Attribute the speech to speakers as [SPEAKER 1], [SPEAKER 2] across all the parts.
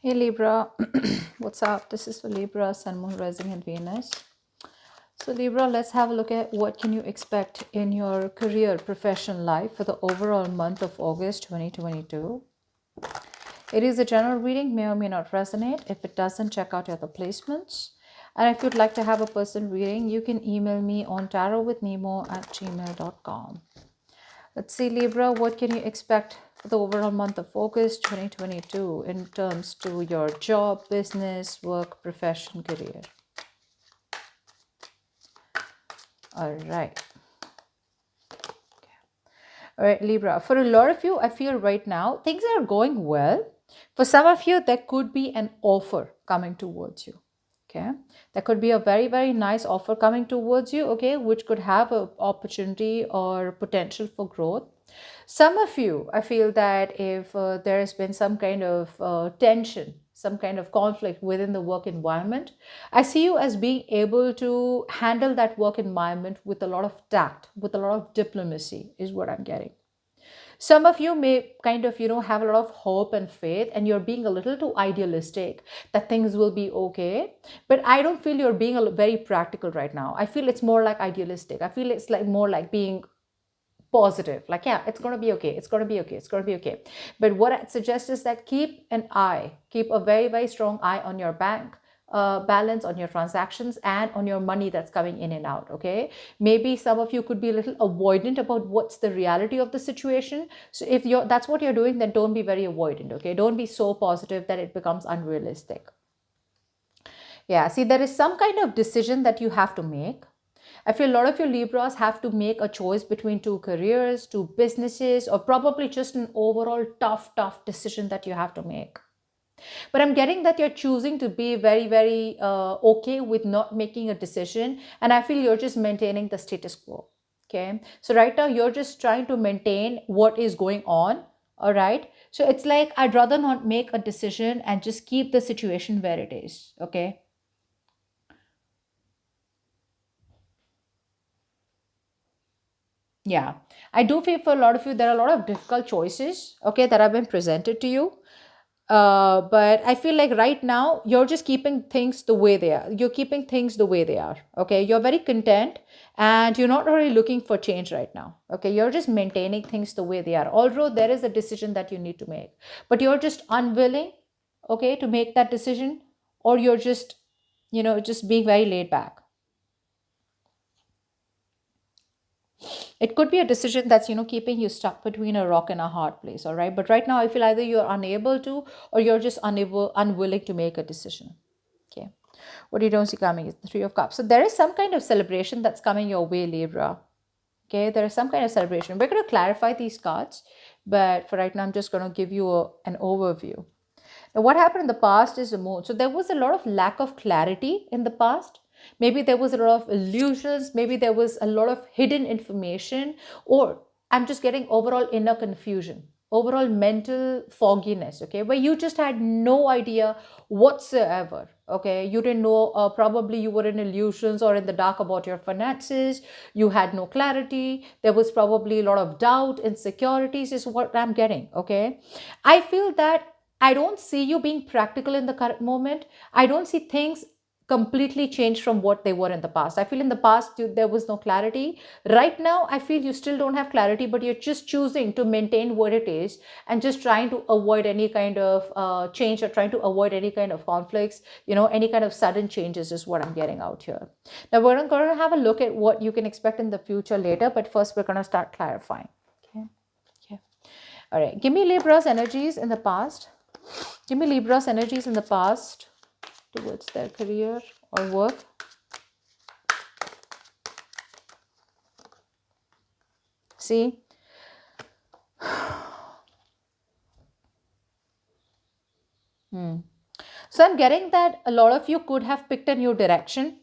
[SPEAKER 1] Hey Libra, what's up? This is for Libra, Sun, Moon, Rising, and Venus. So Libra, let's have a look at what can you expect in your career, professional life for the overall month of August 2022. It is a general reading, may or may not resonate. If it doesn't, check out your other placements. And if you'd like to have a person reading, you can email me on tarotwithnemo@gmail.com. Let's see, Libra, what can you expect for the overall month of August 2022 in terms to your job, business, work, profession, career? All right. All right, Libra. For a lot of you, I feel right now things are going well. For some of you, there could be an offer coming towards you. Okay, there could be a very, very nice offer coming towards you. Okay, which could have an opportunity or potential for growth. Some of you, I feel that if there has been some kind of tension, some kind of conflict within the work environment, I see you as being able to handle that work environment with a lot of tact, with a lot of diplomacy, is what I'm getting. Some of you may kind of, have a lot of hope and faith, and you're being a little too idealistic that things will be okay. But I don't feel you're being very practical right now. I feel it's more like idealistic. I feel it's like more like being positive, like, yeah, it's going to be okay, it's going to be okay, it's going to be okay. But what I suggest is that keep a very, very strong eye on your bank balance, on your transactions, and on your money that's coming in and out. Okay, maybe some of you could be a little avoidant about what's the reality of the situation. So if you're that's what you're doing, then don't be very avoidant. Okay, don't be so positive that it becomes unrealistic. Yeah, see, there is some kind of decision that you have to make. I feel a lot of your Libras have to make a choice between two careers, two businesses, or probably just an overall tough decision that you have to make. But I'm getting that you're choosing to be very, very okay with not making a decision. And I feel you're just maintaining the status quo. Okay. So right now you're just trying to maintain what is going on. All right. So it's like, I'd rather not make a decision and just keep the situation where it is. Okay. Yeah, I do feel for a lot of you, there are a lot of difficult choices, okay, that have been presented to you. But I feel like right now you're just keeping things the way they are. You're keeping things the way they are. Okay, you're very content and you're not really looking for change right now. Okay, you're just maintaining things the way they are. Although there is a decision that you need to make, but you're just unwilling, okay, to make that decision, or you're just, just being very laid back. It could be a decision that's keeping you stuck between a rock and a hard place. All right, but right now I feel either you're unable to, or you're just unwilling to make a decision. Okay, what you don't see coming is the Three of Cups. So there is some kind of celebration that's coming your way, Libra. Okay, there is some kind of celebration. We're going to clarify these cards, but for right now I'm just going to give you an overview. Now, what happened in the past is the moon. So there was a lot of lack of clarity in the past. Maybe there was a lot of illusions. Maybe there was a lot of hidden information, or I'm just getting overall inner confusion, overall mental fogginess, okay, where you just had no idea whatsoever. Okay, you didn't know, probably you were in illusions or in the dark about your finances. You had no clarity. There was probably a lot of doubt, insecurities, is what I'm getting. Okay, I feel that I don't see you being practical in the current moment. I don't see things completely changed from what they were in the past. I feel in the past there was no clarity. Right now, I feel you still don't have clarity, but you're just choosing to maintain what it is and just trying to avoid any kind of change, or trying to avoid any kind of conflicts, any kind of sudden changes is what I'm getting out here. Now, we're going to have a look at what you can expect in the future later, but first we're going to start clarifying. Okay. Okay. All right. Give me Libra's energies in the past. Give me Libra's energies in the past towards their career or work. See? So I'm getting that a lot of you could have picked a new direction,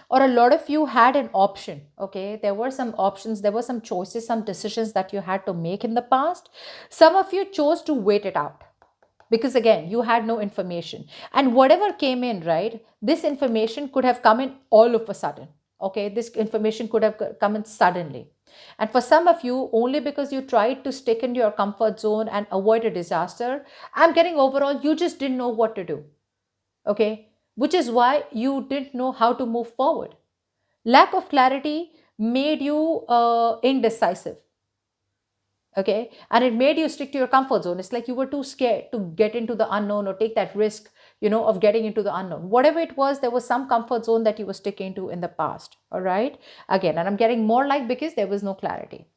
[SPEAKER 1] or a lot of you had an option. Okay, there were some options, there were some choices, some decisions that you had to make in the past. Some of you chose to wait it out because again you had no information, and whatever came in, right, this information could have come in all of a sudden. Okay, this information could have come in suddenly. And for some of you, only because you tried to stick in your comfort zone and avoid a disaster, I'm getting overall, you just didn't know what to do. Okay. Which is why you didn't know how to move forward. Lack of clarity made you indecisive. Okay. And it made you stick to your comfort zone. It's like you were too scared to get into the unknown or take that risk, of getting into the unknown. Whatever it was, there was some comfort zone that you were sticking to in the past. All right. Again, and I'm getting more like because there was no clarity.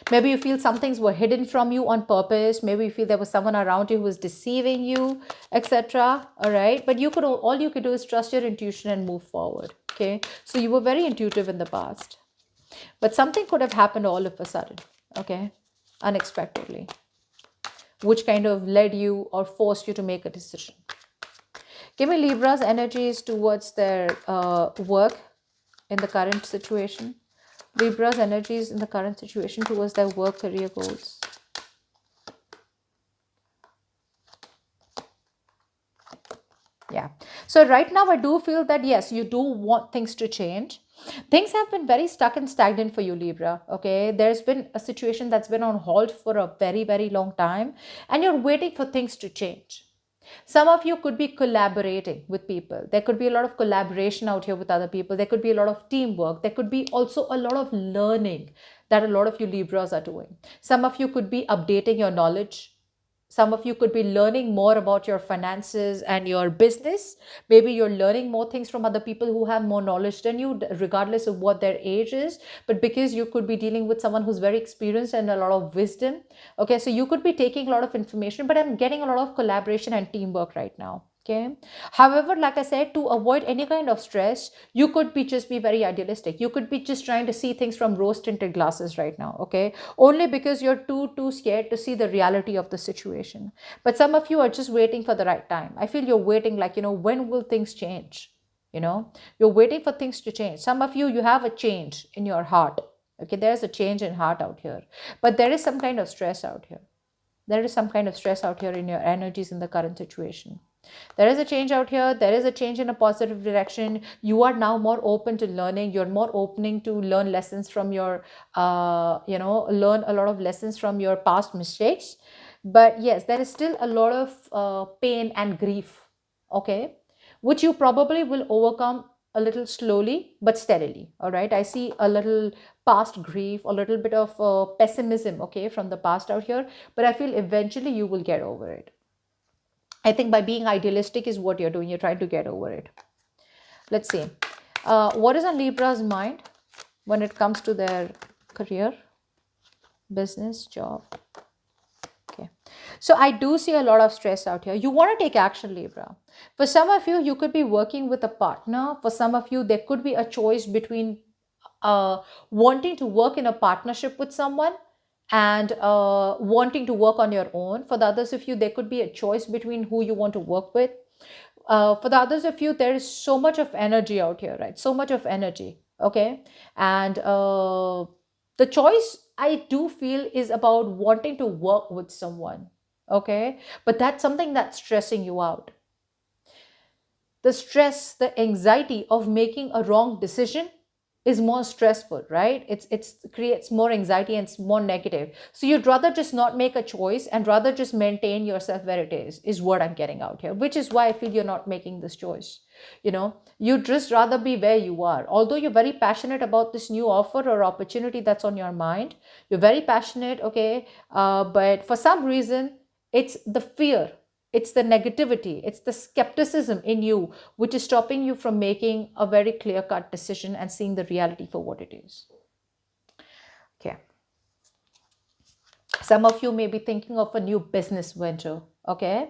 [SPEAKER 1] Maybe you feel some things were hidden from you on purpose. Maybe you feel there was someone around you who was deceiving you, etc. All right. But all you could do is trust your intuition and move forward. Okay. So you were very intuitive in the past. But something could have happened all of a sudden. Okay. Unexpectedly. Which kind of led you or forced you to make a decision. Give me Libra's energies towards their work in the current situation. Libra's energies in the current situation towards their work career goals. Yeah. So right now I do feel that yes, you do want things to change. Things have been very stuck and stagnant for you, Libra. Okay. There's been a situation that's been on hold for a very, very long time, and you're waiting for things to change. Some of you could be collaborating with people. There could be a lot of collaboration out here with other people. There could be a lot of teamwork. There could be also a lot of learning that a lot of you Libras are doing. Some of you could be updating your knowledge. Some of you could be learning more about your finances and your business. Maybe you're learning more things from other people who have more knowledge than you, regardless of what their age is. But because you could be dealing with someone who's very experienced and a lot of wisdom. Okay, so you could be taking a lot of information, but I'm getting a lot of collaboration and teamwork right now. Okay. However, like I said, to avoid any kind of stress, you could be just be very idealistic. You could be just trying to see things from rose tinted glasses right now. Okay. Only because you're too scared to see the reality of the situation. But some of you are just waiting for the right time. I feel you're waiting like, when will things change? You're waiting for things to change. Some of you have a change in your heart. Okay. There's a change in heart out here, but there is some kind of stress out here. There is some kind of stress out here in your energies in the current situation. There is a change out here. There is a change in a positive direction. You are now more open to learning. You're more opening to learn lessons from learn a lot of lessons from your past mistakes. But yes, there is still a lot of pain and grief, okay, which you probably will overcome a little slowly but steadily. All right. I see a little past grief, a little bit of pessimism, okay, from the past out here. But I feel eventually you will get over it. I think by being idealistic is what you're doing. You're trying to get over it. Let's see. What is on Libra's mind when it comes to their career, business, job? Okay. So I do see a lot of stress out here. You want to take action, Libra. For some of you, you could be working with a partner. For some of you, there could be a choice between wanting to work in a partnership with someone and wanting to work on your own. For the others of you, there could be a choice between who you want to work with. For the others of you, there is so much of energy out here, right? So much of energy. Okay. And the choice I do feel is about wanting to work with someone. Okay. But that's something that's stressing you out. The stress, the anxiety of making a wrong decision is more stressful, right? It's creates more anxiety and it's more negative. So you'd rather just not make a choice and rather just maintain yourself where it is what I'm getting out here, which is why I feel you're not making this choice. You'd just rather be where you are. Although you're very passionate about this new offer or opportunity that's on your mind, you're very passionate, okay, but for some reason, it's the fear, it's the negativity, it's the skepticism in you which is stopping you from making a very clear-cut decision and seeing the reality for what it is. Okay. Some of you may be thinking of a new business venture. Okay.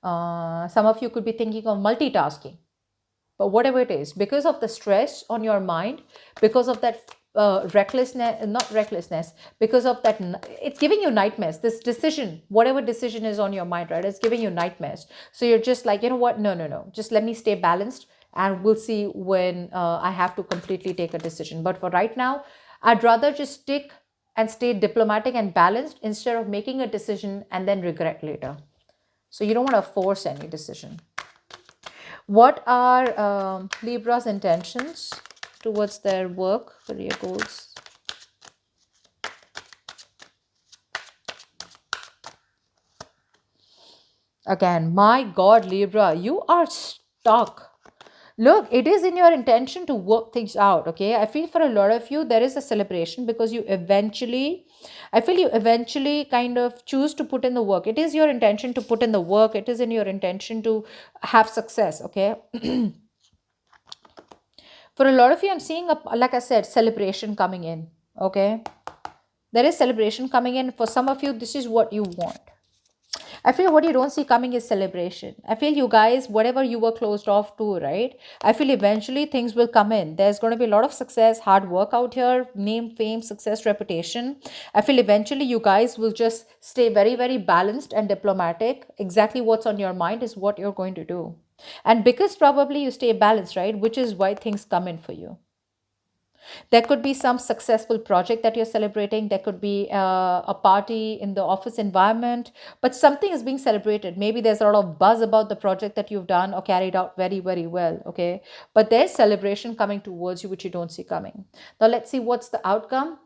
[SPEAKER 1] Some of you could be thinking of multitasking. But whatever it is, because of the stress on your mind, because of that recklessness, because of that, it's giving you nightmares. This decision, whatever decision is on your mind, right, it's giving you nightmares. So you're just like, you know what? No. Just let me stay balanced and we'll see when I have to completely take a decision. But for right now, I'd rather just stick and stay diplomatic and balanced instead of making a decision and then regret later. So you don't want to force any decision. What are Libra's intentions towards their work, career goals. Again, my God, Libra, you are stuck. Look, it is in your intention to work things out, okay? I feel for a lot of you, there is a celebration because I feel you eventually kind of choose to put in the work. It is your intention to put in the work, it is in your intention to have success, okay? For a lot of you, I'm seeing, like I said, celebration coming in, okay? There is celebration coming in. For some of you, this is what you want. I feel what you don't see coming is celebration. I feel you guys, whatever you were closed off to, right? I feel eventually things will come in. There's going to be a lot of success, hard work out here, name, fame, success, reputation. I feel eventually you guys will just stay very, very balanced and diplomatic. Exactly what's on your mind is what you're going to do. And because probably you stay balanced, right? Which is why things come in for you. There could be some successful project that you're celebrating. There could be a party in the office environment, but something is being celebrated. Maybe there's a lot of buzz about the project that you've done or carried out very, very well. Okay. But there's celebration coming towards you, which you don't see coming. Now, let's see what's the outcome.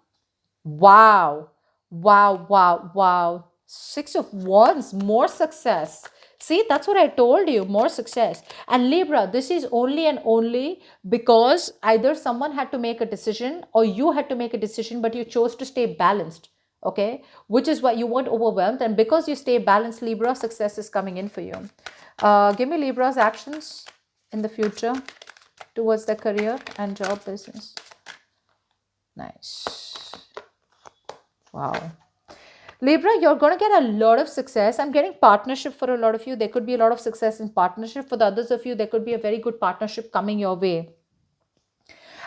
[SPEAKER 1] Wow. Wow, wow, wow. Six of Wands, more success. See, that's what I told you, more success. And Libra, this is only and only because either someone had to make a decision or you had to make a decision, but you chose to stay balanced. Okay, which is why you weren't overwhelmed. And because you stay balanced, Libra, success is coming in for you. Give me Libra's actions in the future towards their career and job business. Nice. Wow. Libra, you're going to get a lot of success. I'm getting partnership for a lot of you. There could be a lot of success in partnership. For the others of you, there could be a very good partnership coming your way.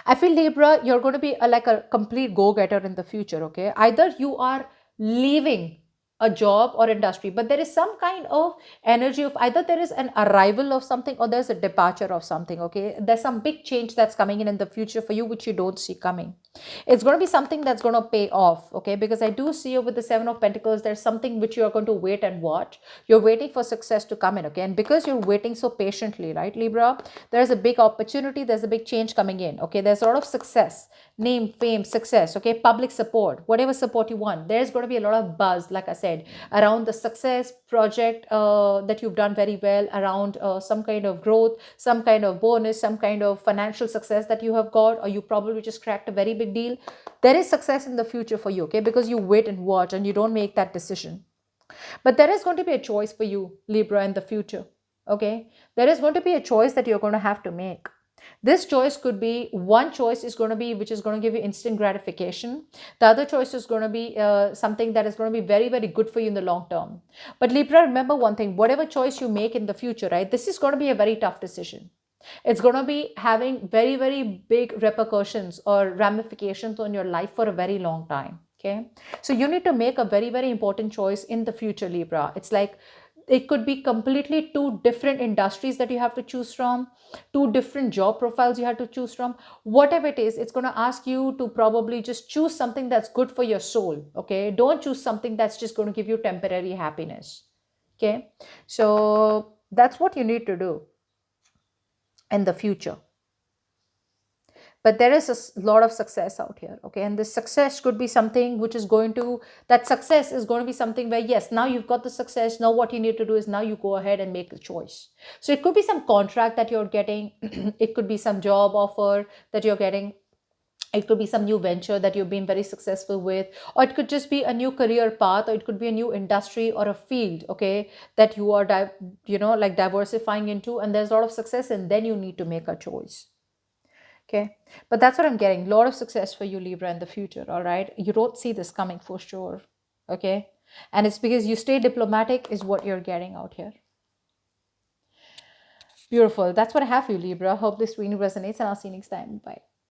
[SPEAKER 1] I feel Libra, you're going to be like a complete go-getter in the future, okay? Either you are leaving a job or industry, but there is some kind of energy of either there is an arrival of something or there's a departure of something, okay? There's some big change that's coming in the future for you, which you don't see coming. It's going to be something that's going to pay off, okay? Because I do see with the Seven of Pentacles, there's something which you are going to wait and watch. You're waiting for success to come in, okay? And because you're waiting so patiently, right, Libra, there's a big opportunity, there's a big change coming in, okay? There's a lot of success, name, fame, success, okay? Public support, whatever support you want. There's going to be a lot of buzz, like I said, around the success project that you've done very well, around some kind of growth, some kind of bonus, some kind of financial success that you have got, or you probably just cracked a very big deal. There is success in the future for you, okay? Because you wait and watch and you don't make that decision. But there is going to be a choice for you, Libra, in the future, okay? There is going to be a choice that you're going to have to make. This choice could be, one choice is going to be which is going to give you instant gratification. The other choice is going to be something that is going to be very, very good for you in the long term. But Libra, remember one thing, whatever choice you make in the future, right, this is going to be a very tough decision. It's going to be having very, very big repercussions or ramifications on your life for a very long time. Okay. So you need to make a very, very important choice in the future, Libra. It's like it could be completely two different industries that you have to choose from, two different job profiles you have to choose from. Whatever it is, it's going to ask you to probably just choose something that's good for your soul. Okay. Don't choose something that's just going to give you temporary happiness. Okay. So that's what you need to do in the future. But there is a lot of success out here, okay? And this success could be something which is going to, that success is going to be something where, yes, now you've got the success. Now what you need to do is now you go ahead and make the choice. So it could be some contract that you're getting. It could be some job offer that you're getting. It could be some new venture that you've been very successful with, or it could just be a new career path, or it could be a new industry or a field, okay, that you are, like diversifying into, and there's a lot of success, and then you need to make a choice. Okay, but that's what I'm getting. A lot of success for you, Libra, in the future. All right, you don't see this coming for sure. Okay, and it's because you stay diplomatic, is what you're getting out here. Beautiful. That's what I have for you, Libra. Hope this reading resonates, and I'll see you next time. Bye.